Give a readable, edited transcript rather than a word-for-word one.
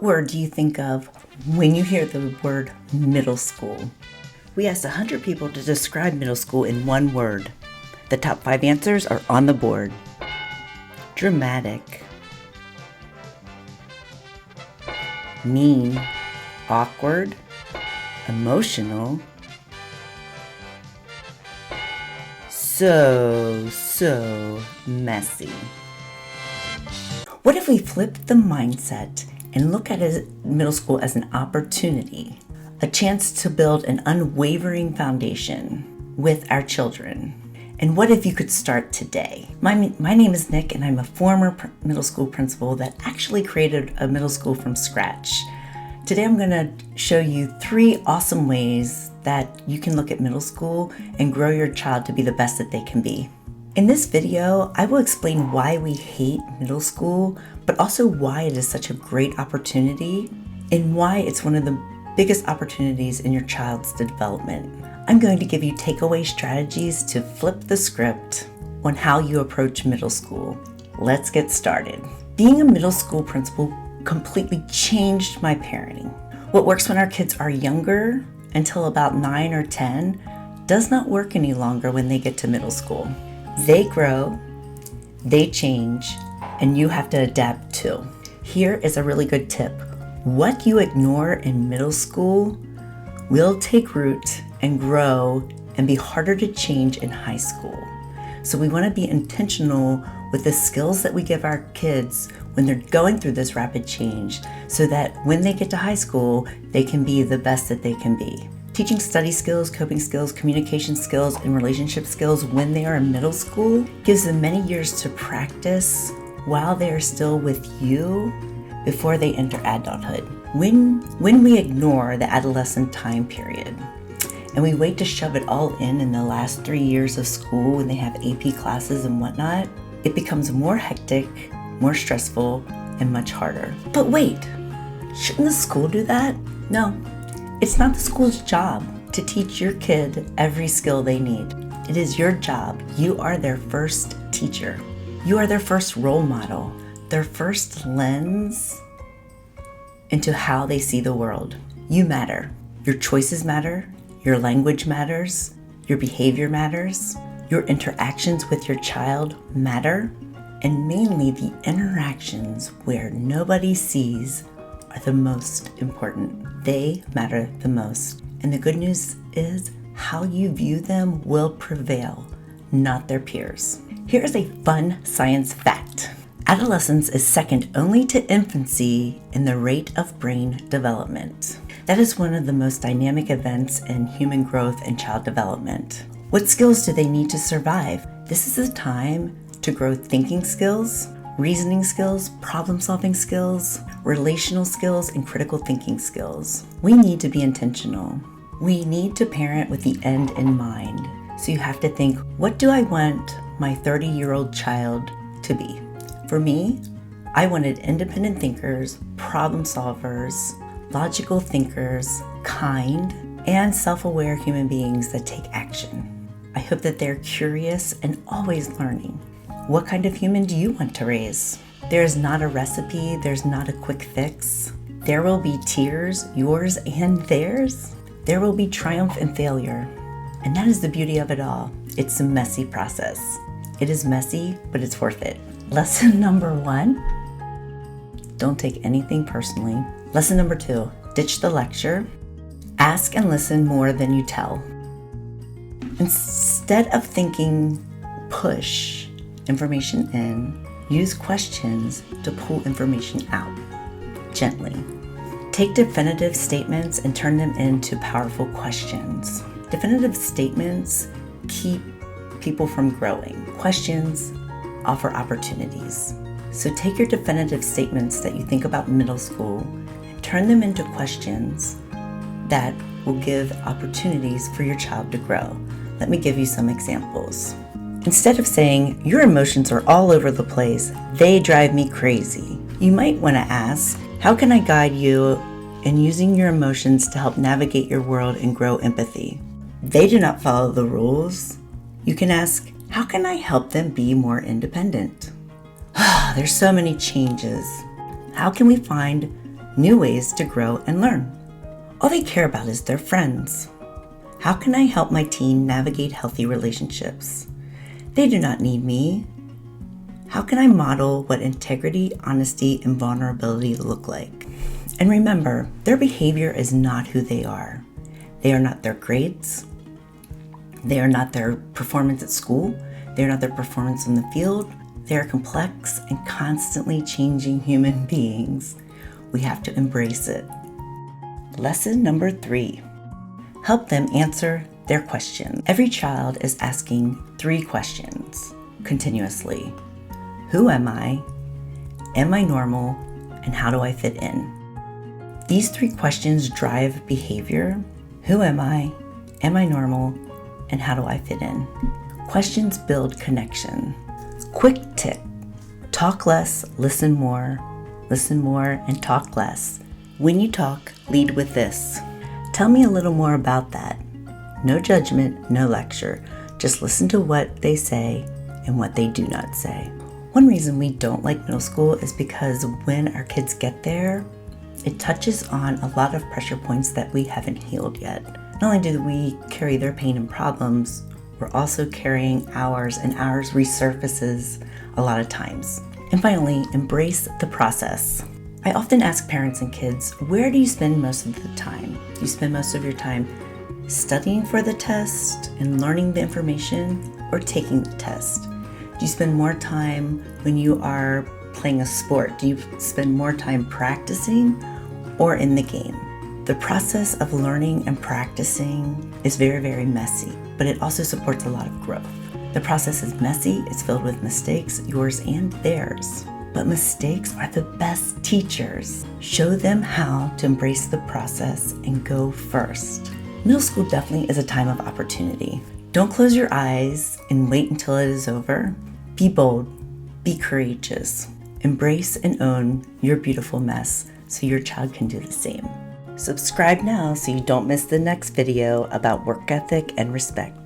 What word do you think of when you hear the word middle school? We asked 100 people to describe middle school in one word. The top 5 answers are on the board. Dramatic, mean, awkward, emotional, so messy. What if we flip the mindset and look at middle school as an opportunity, a chance to build an unwavering foundation with our children? And what if you could start today? My name is Nick, and I'm a former middle school principal that actually created a middle school from scratch. Today I'm going to show you 3 awesome ways that you can look at middle school and grow your child to be the best that they can be. In this video, I will explain why we hate middle school, but also why it is such a great opportunity and why it's one of the biggest opportunities in your child's development. I'm going to give you takeaway strategies to flip the script on how you approach middle school. Let's get started. Being a middle school principal completely changed my parenting. What works when our kids are younger, until about 9 or 10, does not work any longer when they get to middle school. They grow, they change, and you have to adapt too. Here is a really good tip. What you ignore in middle school will take root and grow and be harder to change in high school. So we want to be intentional with the skills that we give our kids when they're going through this rapid change, so that when they get to high school, they can be the best that they can be. Teaching study skills, coping skills, communication skills, and relationship skills when they are in middle school gives them many years to practice while they are still with you before they enter adulthood. When we ignore the adolescent time period and we wait to shove it all in the last 3 years of school when they have AP classes and whatnot, it becomes more hectic, more stressful, and much harder. But wait, shouldn't the school do that? No, it's not the school's job to teach your kid every skill they need. It is your job. You are their first teacher. You are their first role model, their first lens into how they see the world. You matter. Your choices matter. Your language matters. Your behavior matters. Your interactions with your child matter. And mainly the interactions where nobody sees are the most important. They matter the most. And the good news is how you view them will prevail, not their peers. Here is a fun science fact. Adolescence is second only to infancy in the rate of brain development. That is one of the most dynamic events in human growth and child development. What skills do they need to survive? This is a time to grow thinking skills, reasoning skills, problem-solving skills, relational skills, and critical thinking skills. We need to be intentional. We need to parent with the end in mind. So you have to think, what do I want my 30-year-old child to be? For me, I wanted independent thinkers, problem solvers, logical thinkers, kind, and self-aware human beings that take action. I hope that they're curious and always learning. What kind of human do you want to raise? There is not a recipe, there's not a quick fix. There will be tears, yours and theirs. There will be triumph and failure. And that is the beauty of it all. It's a messy process. It is messy, but it's worth it. Lesson number 1, don't take anything personally. Lesson number 2, ditch the lecture. Ask and listen more than you tell. Instead of thinking push information in, use questions to pull information out gently. Take definitive statements and turn them into powerful questions. Definitive statements keep people from growing. Questions offer opportunities. So take your definitive statements that you think about middle school and turn them into questions that will give opportunities for your child to grow. Let me give you some examples. Instead of saying, your emotions are all over the place, they drive me crazy, you might want to ask, how can I guide you in using your emotions to help navigate your world and grow empathy? They do not follow the rules. You can ask, how can I help them be more independent? There's so many changes. How can we find new ways to grow and learn. All they care about is their friends. How can I help my teen navigate healthy relationships? They do not need me. How can I model what integrity, honesty, and vulnerability look like? And remember, their behavior is not who they are. They are not their grades. They are not their performance at school. They are not their performance in the field. They are complex and constantly changing human beings. We have to embrace it. Lesson number 3. Help them answer their questions. Every child is asking 3 questions continuously. Who am I? Am I normal? And how do I fit in? These 3 questions drive behavior. Who am I? Am I normal? And how do I fit in? Questions build connection. Quick tip: talk less, listen more, and talk less. When you talk, lead with this. Tell me a little more about that. No judgment, no lecture. Just listen to what they say and what they do not say. One reason we don't like middle school is because when our kids get there, it touches on a lot of pressure points that we haven't healed yet. Not only do we carry their pain and problems, we're also carrying ours, and ours resurfaces a lot of times. And finally, embrace the process. I often ask parents and kids, where do you spend most of the time? Do you spend most of your time studying for the test and learning the information, or taking the test? Do you spend more time when you are playing a sport? Do you spend more time practicing or in the game? The process of learning and practicing is very, very messy, but it also supports a lot of growth. The process is messy, it's filled with mistakes, yours and theirs. But mistakes are the best teachers. Show them how to embrace the process and go first. Middle school definitely is a time of opportunity. Don't close your eyes and wait until it is over. Be bold, be courageous. Embrace and own your beautiful mess so your child can do the same. Subscribe now so you don't miss the next video about work ethic and respect.